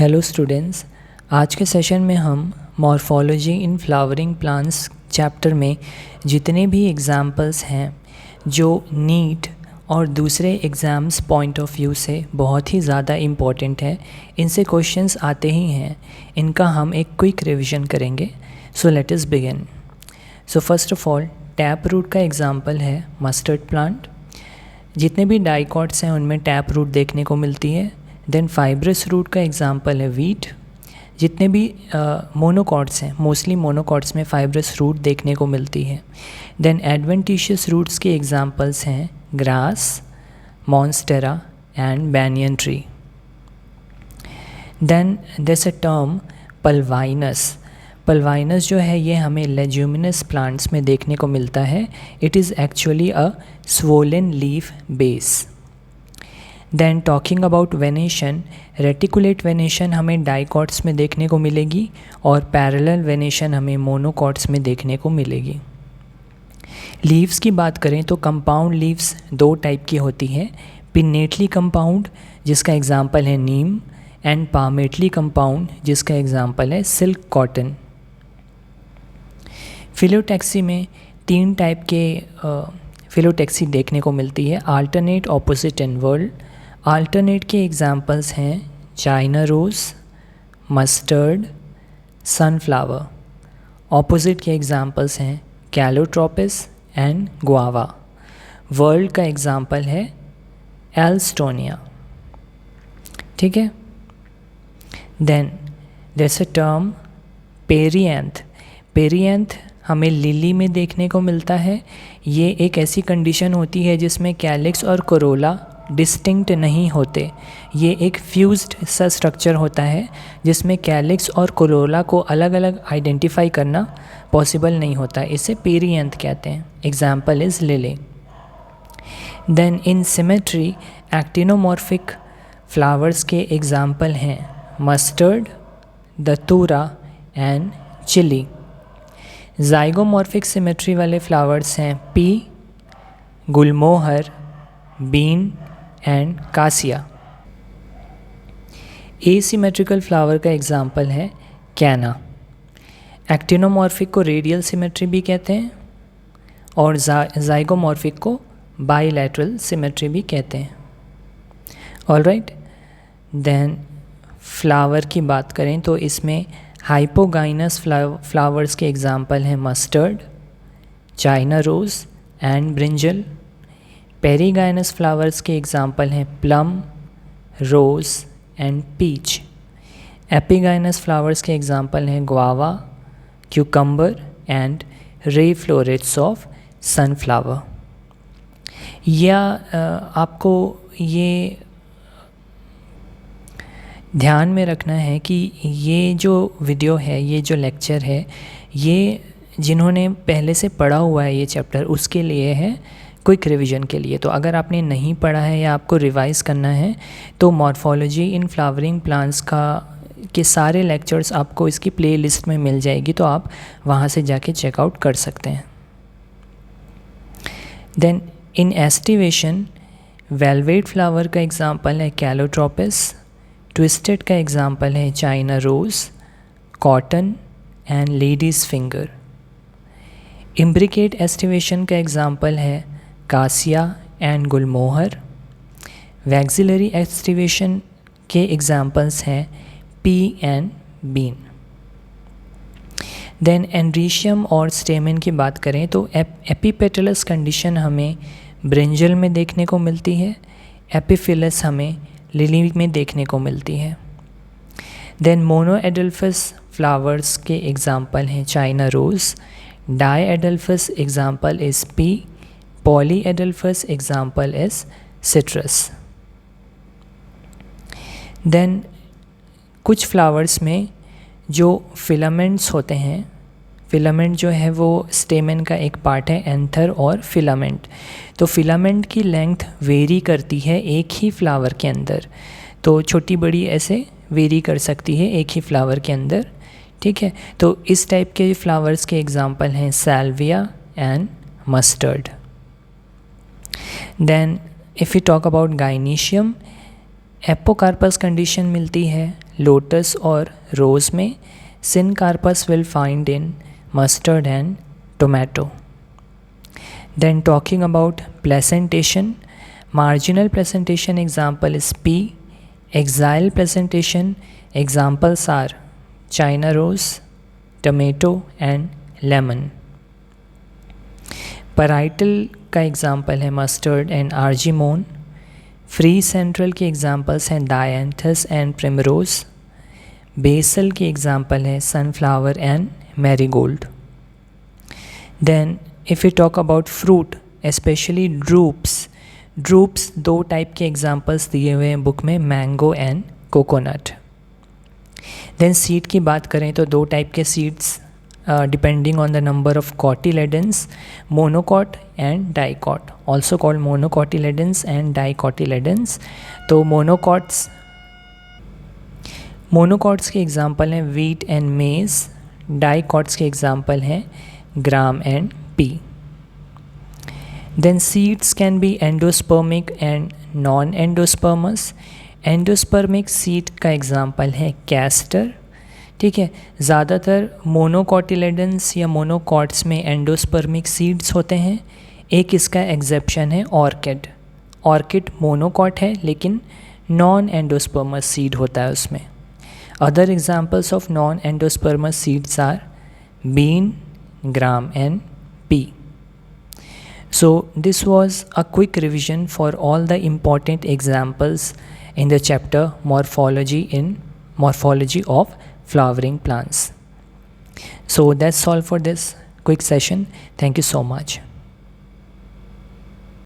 Hello students, आज के session में हम morphology in flowering plants chapter में जितने भी एग्जाम्पल्स हैं जो नीट और दूसरे एग्ज़ाम्स पॉइंट ऑफ व्यू से बहुत ही ज़्यादा इम्पॉर्टेंट है, इनसे क्वेश्चंस आते ही हैं। इनका हम एक क्विक रिवीजन करेंगे। So let us begin. So first of all, tap root का एग्जाम्पल है मस्टर्ड प्लांट। जितने भी डाइकॉट्स हैं उनमें टैप रूट देखने को मिलती है। देन फाइब्रस रूट का एग्जाम्पल है वीट। जितने भी मोनोकॉट्स हैं, मोस्टली मोनोकॉट्स में फाइब्रस रूट देखने को मिलती है। देन एडवेंटिशियस रूट्स के एग्जाम्पल्स हैं grass, monstera and banyan tree. Then there a term pulvinus. Pulvinus जो है ये हमें लेज्यूमिनस प्लांट्स में देखने को मिलता है। It is actually a swollen leaf base. Then talking about venation, reticulate venation हमें डाइकॉट्स में देखने को मिलेगी और पैरेलल वेनेशन हमें मोनोकॉट्स में देखने को मिलेगी। लीव्स की बात करें तो कंपाउंड लीव्स दो टाइप की होती हैं, पिन्नेटली कंपाउंड जिसका एग्जांपल है नीम एंड पामेटली कंपाउंड जिसका एग्जांपल है सिल्क कॉटन। फिलोटैक्सी में तीन टाइप के फिलोटैक्सी देखने को मिलती है, alternate, opposite and whorled. Alternate के एग्जांपल्स हैं China rose, mustard, sunflower. Opposite के एग्जांपल्स हैं कैलोट्रोपिस एंड गुआवा। वर्ल्ड का एग्जांपल है एल्स्टोनिया। ठीक है। Then there a term perianth. Perianth हमें लिली में देखने को मिलता है। ये एक ऐसी कंडीशन होती है जिसमें कैलिक्स और कोरोला डिस्टिंक्ट नहीं होते। ये एक फ्यूज्ड सा स्ट्रक्चर होता है जिसमें कैलिक्स और कोरोला को अलग अलग आइडेंटिफाई करना पॉसिबल नहीं होता। इसे पेरिएंथ कहते हैं। Example is lily. Then in symmetry, actinomorphic flowers के एग्जाम्पल हैं mustard, datura and chilli. Zygomorphic symmetry वाले फ्लावर्स हैं pea, gulmohar, bean and cassia. Asymmetrical flower का एग्जाम्पल है कैना। एक्टिनोमॉर्फिक को रेडियल सिमेट्री भी कहते हैं और जाइगोमॉर्फिक को बाइलैटरल सिमेट्री भी कहते हैं। ऑलराइट। देन फ्लावर की बात करें तो इसमें हाइपोगाइनस फ्लावर्स के एग्जाम्पल हैं mustard, China rose and brinjal. Perigynous flowers के एग्जाम्पल हैं plum, rose and peach. Epigynous flowers के एग्जाम्पल हैं guava, cucumber and ray florets of sunflower. या आपको ये ध्यान में रखना है कि ये जो वीडियो है, ये जो लेक्चर है, ये जिन्होंने पहले से पढ़ा हुआ है ये चैप्टर उसके लिए है, क्विक रिवीजन के लिए। तो अगर आपने नहीं पढ़ा है या आपको रिवाइज़ करना है तो मॉर्फोलॉजी इन फ्लावरिंग प्लांट्स के सारे लेक्चर्स आपको इसकी प्लेलिस्ट में मिल जाएगी, तो आप वहाँ से जाके चेकआउट कर सकते हैं। Then in aestivation, valvate flower का एग्जांपल है कैलोट्रोपिस, ट्विस्टेड का एग्जांपल है China rose, cotton and ladies finger. Imbricate aestivation का एग्जांपल है cassia and gulmohar. Vexillary aestivation के एग्जांपल्स हैं pea and bean. Then androecium और स्टेमन की बात करें तो एपिपेटलस कंडीशन हमें ब्रिंजल में देखने को मिलती है, एपिफिलस हमें लिली में देखने को मिलती है। देन मोनोएडल्फस फ्लावर्स के एग्जांपल हैं China rose, diadelphous example is pea, polyadelphous example is citrus. Then कुछ फ्लावर्स में जो फिलामेंट्स होते हैं, फिलामेंट जो है वो स्टेमन का एक पार्ट है, एंथर और फिलामेंट। तो फिलामेंट की लेंथ वेरी करती है एक ही फ्लावर के अंदर, तो छोटी बड़ी ऐसे वेरी कर सकती है एक ही फ्लावर के अंदर। ठीक है। तो इस टाइप के फ्लावर्स के एग्जांपल हैं salvia and mustard. Then if you talk about gynoecium, apocarpous condition मिलती है लोटस और रोज़ में, syncarpous will find in mustard and tomato. Then talking about placentation, marginal placentation example is pea. Axial placentation examples are China rose, tomato and lemon. Parietal का example है mustard and argemone. Free central के examples हैं dianthus and primrose. Basal के example हैं sunflower and marigold. Then if we talk about fruit, especially drupes दो type के examples दिए हुए हैं बुक में, mango and coconut. Then seed की बात करें तो दो टाइप के seeds depending on the number of cotyledons, monocot and dicot, also called monocotyledons and dicotyledons. तो मोनोकॉट्स के एग्जाम्पल हैं वीट एंड मेज. डाइकॉट्स के एग्जाम्पल हैं ग्राम and pea. Then seeds can be endospermic and non-endospermous. Endospermic seed का example है castor. ठीक है, ज़्यादातर मोनोकॉटिलेडन्स या मोनोकॉट्स में एंडोस्पर्मिक सीड्स होते हैं. एक इसका एग्जेप्शन है ऑर्किड. ऑर्किड मोनोकॉट है लेकिन नॉन एंडोस्पर्मस सीड होता है उसमें. Other examples of non endospermous seeds are bean, gram and pea. So this was a quick revision for all the important examples in the chapter morphology of flowering plants. So that's all for this quick session. Thank you so much.